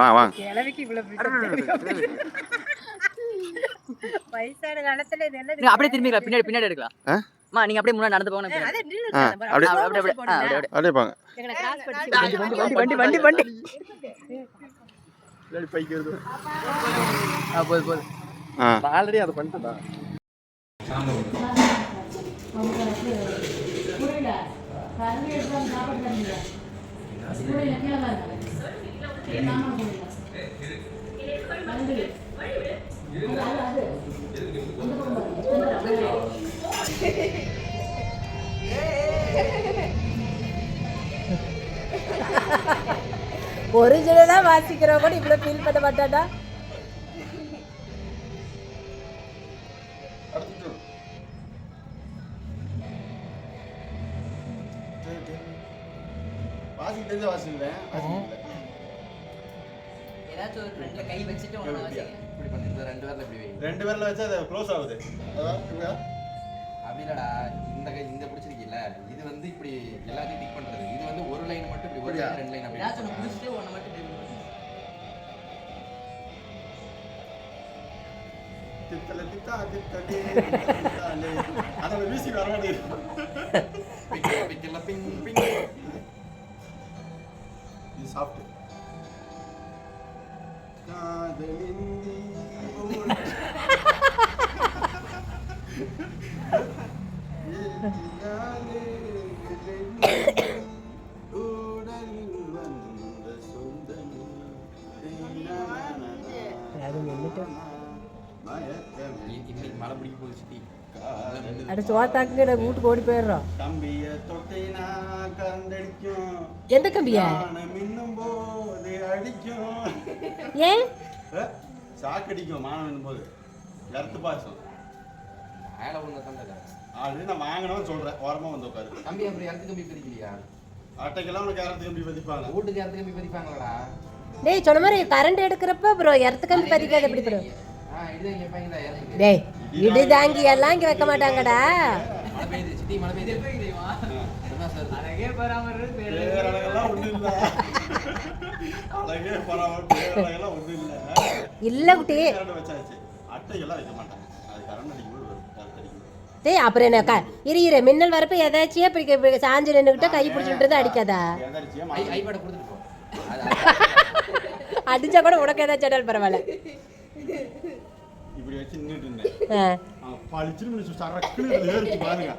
வாங்க வாங்க. வயசான காலத்துல அப்படியே திரும்பிக்கலாம், பின்னாடி பின்னாடி எடுக்கலாம். நீங்க அப்படியே முன்னாடி நடந்து போங்க. அப்படியே போங்க. வண்டி வண்டி வண்டி போது ஆல்ரெடி அதை பண்ணிட்டா. ஒரிஜினலா வாசிக்கிறவங்க கூட இவ்வளவு ஃபீல் பண்ண மாட்டாடா. கை வச்சுட்டு ரெண்டு பேர்ல வச்சா அது க்ளோஸ் ஆகுது. அப்படி இல்லடா, இந்த கை இந்த பிடிச்சிருக்கீல்ல, இது வந்து இப்படி எல்லாத்தையும் டிக் பண்றது. இது வந்து ஒரு லைன் மட்டும் இப்படி ஒரு லைன் ரெண்டு லைன் அப்படி புடிச்சிட்டு ஒண்ணு மட்டும் தித்தல தித்தா தித்தலே தித்தாலே அதோட மியூசிக் வர மாட்டேங்குது. பிக்கல பிக்கல பிங் பிங். இது சாப்பிட்டு காதலிந்தி மழை பிடிக்க போச்சு. அட சோத்தாக்கு வீட்டுக்கு ஓடி போயிடுறோம். கம்பிய தொட்டினா கண்டடிக்கும். எந்த கம்பியா? மின்னும் போது அடிக்கும். ஏன் சாக்கடிக்கும்? மானம் மின்னும் போது கருத்து பாசம் மேலே ஒன்று தந்ததா அது நான் வாங்கினவன் சொல்றேன். ஓரமா வந்து உட்காரு. கம்பி அப்புறம் இடத்து கம்பி பதிக்கலையா? அட்டைக்கெல்லாம் உனக்கு யாரத்து கம்பி பதிப்பாங்க. வீட்டுக்கு இடத்து கம்பி பதிப்பாங்களா? டேய் சொன்ன மாதிரி கரண்ட் எடுக்கிறப்ப அப்புறம் எர்த்து கம்பி பதிக்காது எப்படி ப்ரோ? இடிதான் வைப்பாங்களா இடத்துக்கு? டேய் இடிதாங்கி எல்லாம் இங்கே வைக்க மாட்டாங்கடா. மழை பெய்யுது சிட்டி, மழை பெய்யுது. என்ன சார் அழகே பராமரிப்பு பேரழகெல்லாம் ஒன்றும் இல்லை. அழகே பராமரிப்பு பேரழகெல்லாம் ஒன்றும் இல்லை. இல்லை குட்டி கரண்ட் வச்சாச்சு. அட்டைக்கெல்லாம் வைக்க மாட்டாங்க. அது கரண்ட் அடிக்கும்போது வரும். கரண்ட் அடிக்கும். டேய் அப்புறம் என்ன இரு மின்னல் வரப்ப ஏதாச்சியா இப்படி சாஞ்சு நின்றுக்கிட்ட கை பிடிச்சிட்டு இருந்தா அடிக்காதா? ஐபேட கொடுத்துட்டு போ. அடிச்சா கூட உனக்கு ஏதாச்சும் சேனல் பரவாயில்ல. இப்படி வச்சு நின்றுட்டு இருந்தேன். பளிச்சுன்னு சரக்குன்னு ஏறிச்சு பாருங்க.